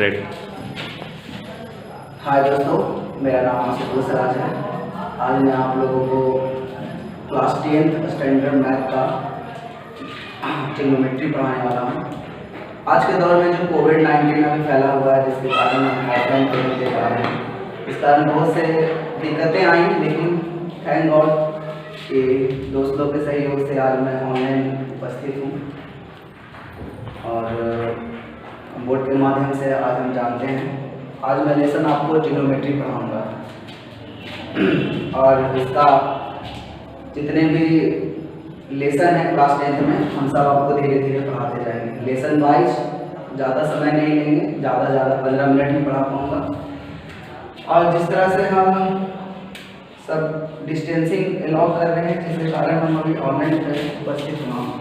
Great. हाय दोस्तों, मेरा नाम आशुतोष राज है। आज मैं आप लोगों को क्लास 10th स्टैंडर्ड मैथ का ट्रिग्नोमेट्री पढ़ाने वाला हूँ। आज के दौर में जो कोविड-19 अभी फैला हुआ है, जिसके कारण हम ऑफलाइन पेमेंट दे पा रहे हैं, इस कारण बहुत से दिक्कतें आई, लेकिन थैंक गॉड कि दोस्तों के सहयोग से आज मैं ऑनलाइन उपस्थित हूँ और बोर्ड के माध्यम से आज हम जानते हैं। आज मैं लेसन आपको ट्रिग्नोमेट्री पढ़ाऊँगा और इसका जितने भी लेसन है क्लास 10th में, हम सब आपको धीरे धीरे पढ़ाते जाएंगे। लेसन वाइज ज़्यादा समय नहीं लेंगे, ज़्यादा 15 मिनट ही पढ़ा पाऊँगा। और जिस तरह से हम सब डिस्टेंसिंग अलाउ कर रहे हैं, जिसके कारण हम अभी ऑनलाइन उपस्थित हुआ हूँ।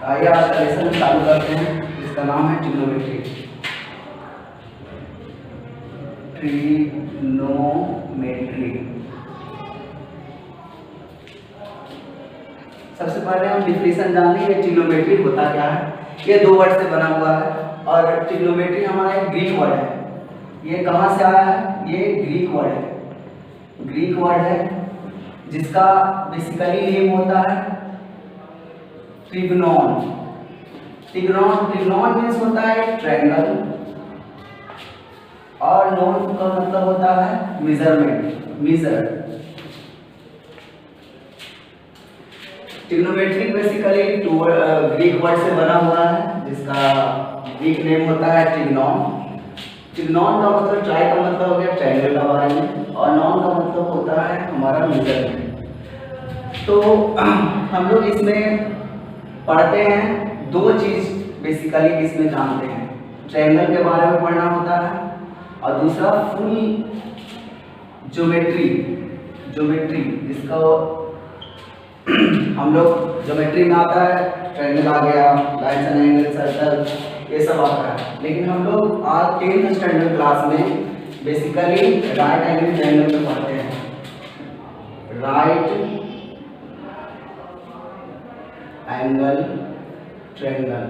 आइए आज का लेसन चालू करते हैं, जिसका नाम है ट्रिग्नोमेट्री। ट्रिग्नोमेट्री सबसे पहले हम डिफिनेशन जान लेंगे ट्रिग्नोमेट्री होता क्या है। ये दो वर्ड से बना हुआ है और ट्रिग्नोमेट्री हमारा एक ग्रीक वर्ड है। ये कहाँ से आया है? ये ग्रीक वर्ड है। ग्रीक वर्ड है जिसका बेसिकली नेम होता है ट्रिग्नोन। ट्रिग्नोन मीन्स होता है ट्रायंगल और नॉन का मतलब होता है measurement, measure. Trigonometry basically greek word से बना हुआ है, जिसका ग्रीक नेम होता है ट्रिग्नोन। ट्रिग्नोन का मतलब ट्राई का मतलब हो गया ट्रायंगल का बारे में, और नॉन का मतलब होता है हमारा मेजरमेंट। तो हम लोग इसमें पढ़ते हैं दो चीज बेसिकली इसमें जानते हैं। ट्रायंगल के बारे में पढ़ना होता है और दूसरा फुल ज्योमेट्री जिसका हम लोग ज्योमेट्री में आता है, ट्रायंगल आ गया, लाइन्स एंड एंगल, सर्कल, ये सब आता है। लेकिन हम लोग आज 10th स्टैंडर्ड क्लास में बेसिकली राइट एंगल ट्रायंगल में पढ़ते हैं। Right angle triangle,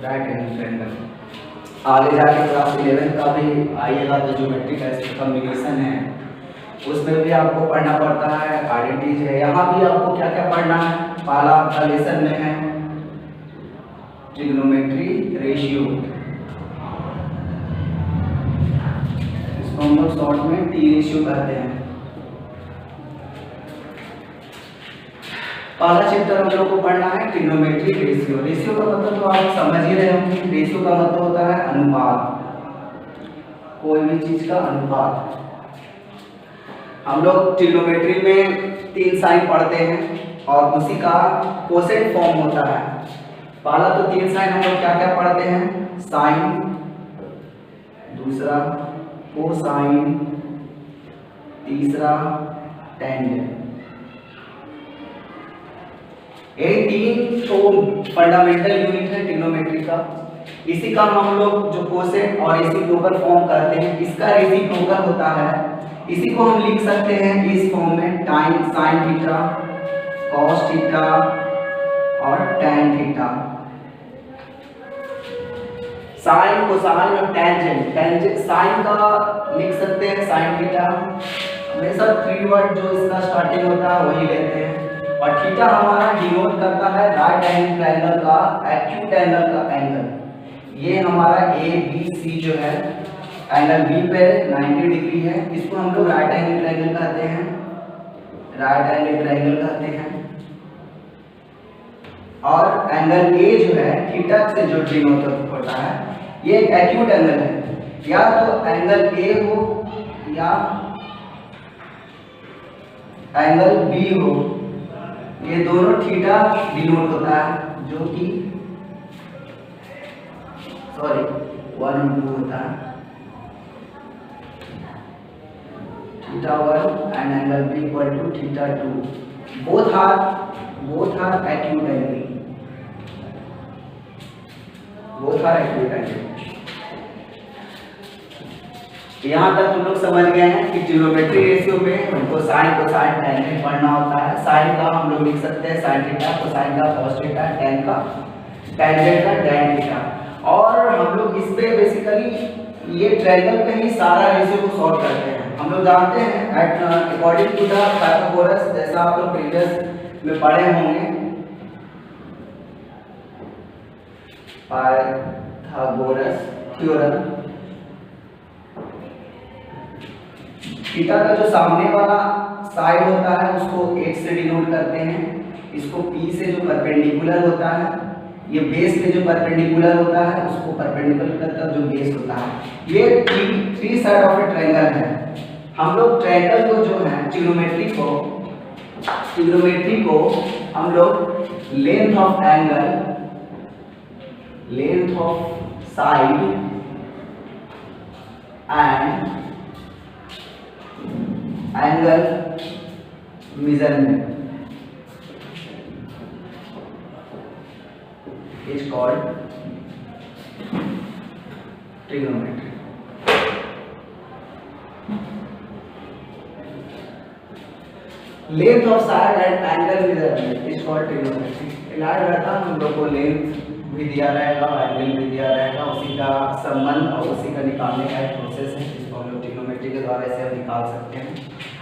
right angle triangle. आगे जाके क्लास 11 का भी आइएगा तो ज्योमेट्री का कॉम्बिनेशन है, उसमें भी आपको पढ़ना पड़ता है, आइडेंटिटीज है। यहाँ भी आपको क्या क्या पढ़ना है? पहला आपका लेसन में है ट्रिग्नोमेट्री रेशियो, इसको हम लोग शॉर्ट में टी रेशियो कहते हैं। पहला चैप्टर हम लोग को पढ़ना है ट्रिग्नोमेट्री रेशियो। रेशियो का मतलब तो आप समझ ही रहे होंगे। रेशियो का मतलब होता है अनुपात, कोई भी चीज का अनुपात। हम लोग ट्रिग्नोमेट्री में 3 साइन पढ़ते हैं और उसी का कोसेंट फॉर्म होता है। पहला तो 3 साइन हम लोग क्या क्या पढ़ते हैं? साइन, दूसरा कोसाइन, तीसरा टेंजेंट। ये 3 तो फंडामेंटल यूनिट है ट्रिग्नोमेट्री का। इसी का हम लोग जो कोसेंट और रेसिप्रोकल फॉर्म करते हैं, इसका रेसिप्रोकल होता है। इसी को हम लिख सकते हैं इस फॉर्म में, टाइन साइन थीटा, कॉस थीटा और टैन थीटा। साइन, कोसाइन और टेंजेंट साइन का लिख सकते हैं साइन थीटा। हमेशा 3 वर्ड जो इसका स्टार्टिंग होता है वही लेते हैं। और थीटा हमारा डिनोट करता है राइट एंगल ट्रायंगल का एक्यूट एंगल का एंगल। ये हमारा ए बी सी जो है, एंगल बी पे 90 डिग्री है, इसको हम लोग राइट एंगल ट्रायंगल कहते हैं, राइट एंगल ट्रायंगल कहते हैं। और एंगल ए जो है थीटा से जो डिनोट होता है, ये एक एक्यूट एंगल है। या तो एंगल ए हो या एंगल बी हो, ये दोनों थीटा डिनोट होता है, जो कि 1 और 2 होता है। Theta 1 and angle B equal to theta 2. Both are acute angle. Both are acute angle. यहाँ तक हम लोग समझ गए हैं कि ट्रिग्नोमेट्री रेशियो में हमको साइन कोसाइन टेंजेंट पढ़ना होता है। साइन का हम लोग लिख सकते हैं साइन थीटा, कोसाइन का कॉस थीटा, टेन का टेंजेंट का tan थीटा। और हम लोग इस पे बेसिकली ये ट्रायंगल पे ही सारा रेशियो को सॉल्व करते हैं। हम लोग जानते हैं at according to the Pythagoras, जैसा आप लोग प्रीवियस में पढ़े होंगे, पाइथागोरस थ्योरम, थीटा का जो सामने वाला साइड होता है उसको x से डिनोट करते हैं, इसको p से जो परपेंडिकुलर होता है, ये बेस पे जो परपेंडिकुलर होता है उसको परपेंडिकुलर करता है जो बेस होता है। ये three side of A triangle है। हम लोग ट्रायंगल को जो है ट्रिग्नोमेट्री को हम लोग length of angle, length of side and angle measurement is called trigonometry. Length of side and angle measurement is called trigonometry. याद रहता है हम लोग को लेंथ भी दिया रहेगा, एंगल भी दिया रहेगा, उसी का संबंध और उसी का निकालने का एक प्रोसेस है जिसको हम लोग ट्रिग्नोमेट्री के द्वारा से निकाल सकते हैं।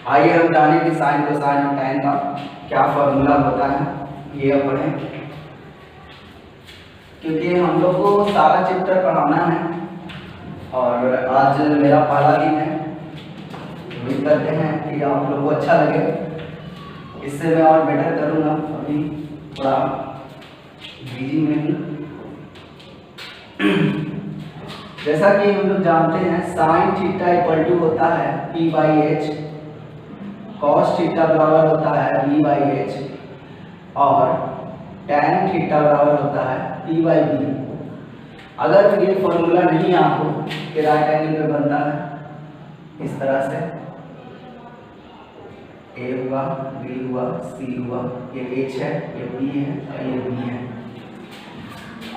आइए हम जानें कि साइन कोसाइन और टैन का क्या फॉर्मूला होता है, ये पढ़ें, क्योंकि हम लोग को सारा चैप्टर पढ़ाना है और आज मेरा पहला दिन है। उम्मीद करते हैं कि आप लोग को अच्छा लगे, इससे मैं और बेटर करूँगा। अभी थोड़ा बिजी में हूँ। जैसा कि हम लोग जानते हैं साइन थीटा इक्वल टू होता है p/h, कॉस थीटा बराबर होता है v/h और tan थीटा बराबर होता है p/b। अगर ये फॉर्मूला नहीं आपको कि राइट एंगल पे बनता है इस तरह से, a हुआ, b हुआ, c हुआ, ये h है, ये b है और ये b है।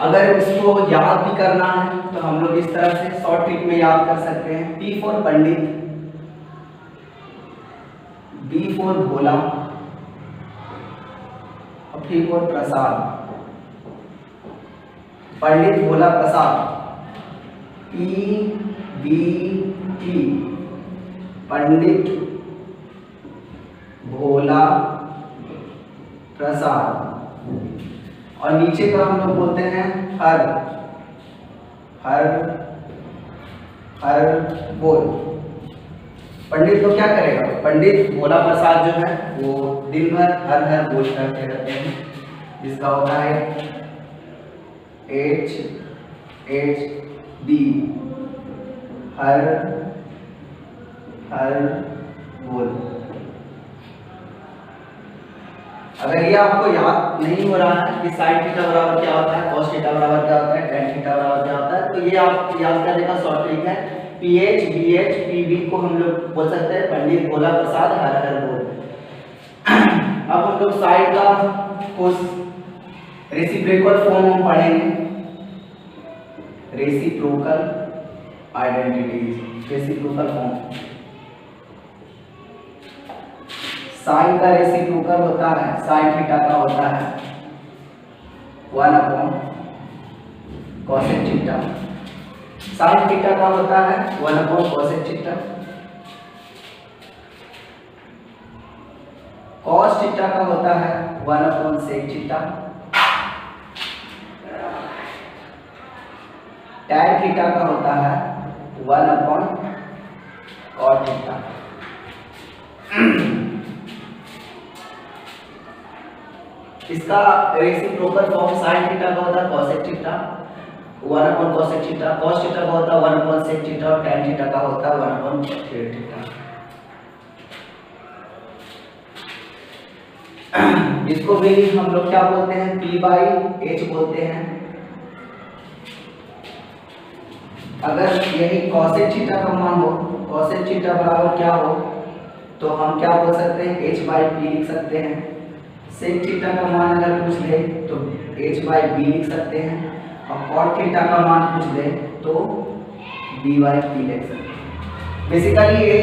अगर इसको याद भी करना है तो हम लोग इस तरह से शॉर्ट ट्रिक में याद कर सकते हैं। p for Pandit, b for Bhola और p for Prasad. Pandit Bhola Prasad, PBT, Pandit Bhola Prasad. और नीचे का हम लोग बोलते हैं हर, हर, हर बोल। पंडित तो क्या करेगा, पंडित भोला प्रसाद जो है वो दिन भर हर हर बोल करते रहते हैं, जिसका होता है HHD, हर हर बोल। अगर ये आपको याद नहीं हो रहा है कि साइन थीटा बराबर क्या होता है, कॉस थीटा बराबर क्या होता है, टेन थीटा बराबर क्या होता है, तो ये आप याद करने का शॉर्ट ट्रिक है। PH, BH, PB को हम लोग बोल सकते हैं पंडित भोला प्रसाद हर हर बोल। अब हम लोग साइन का कुछ रेसिप्रोकल फॉर्म हम पढ़ेंगे, reciprocal identities, reciprocal form. Sine का रेसिप्रोकल होता है, साइन थीटा का होता है 1 कोसेक थीटा। साइन थीटा का होता है 1 कोसेक थीटा। कॉस थीटा का होता है 1 सेक थीटा। टैन थीटा का होता है 1 कॉट थीटा। इसका रेसिप्रोकल फॉर्म साइन थीटा का होता है cosec theta 1 cosec theta, cos theta का होता है 1 सेक थीटा और टैन थीटा का होता है 1 सेक थीटा। इसको भी हम लोग क्या बोलते हैं, p/h बोलते हैं। अगर यही कोसेक थीटा का मान हो, कोसेक थीटा बराबर क्या हो, तो हम क्या बोल सकते हैं, h/p लिख सकते हैं। सेक थीटा का मान अगर पूछ ले तो h/b लिख सकते हैं और कॉट थीटा का मान पूछ ले तो b/p लिख सकते हैं। बेसिकली ये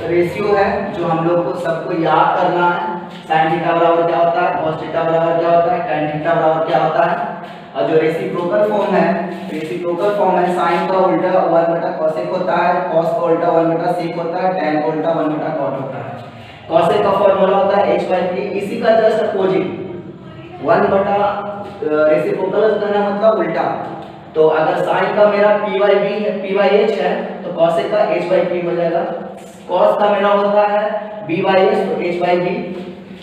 रेशियो है जो हम लोग को सबको याद करना है। साइन थीटा बराबर क्या होता है, कॉस थीटा बराबर क्या होता है, टैन थीटा बराबर क्या होता है, और जो रेसिप्रोकल फॉर्म है साइन का उल्टा 1 कोसेक होता है, कॉस का उल्टा 1 सेक होता है, tan का उल्टा 1 कॉट होता है। कोसेक का फॉर्मूला होता है h/p, इसी का जस्ट अपोजिट 1 रेसिप्रोकल करना मतलब उल्टा। तो अगर साइन का मेरा ph है तो कोसेक का h/p हो जाएगा, कॉस का मेरा होता है b/h तो h/b,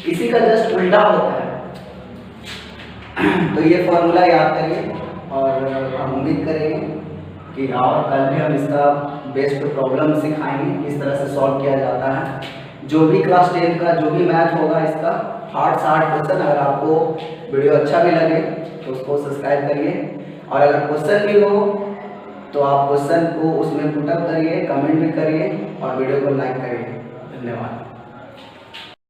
इसी का जस्ट उल्टा होता है। तो ये फॉर्मूला याद करिए और हम उम्मीद करेंगे कि और कल भी हम इसका बेस्ट प्रॉब्लम सिखाएंगे किस तरह से सॉल्व किया जाता है। जो भी क्लास 10 का जो भी मैथ होगा इसका हार्ड 60 क्वेश्चन, अगर आपको वीडियो अच्छा भी लगे तो उसको सब्सक्राइब करिए, और अगर क्वेश्चन भी हो तो आप क्वेश्चन को उसमें पुटअप करिए, कमेंट भी करिए और वीडियो को लाइक करिए। धन्यवाद।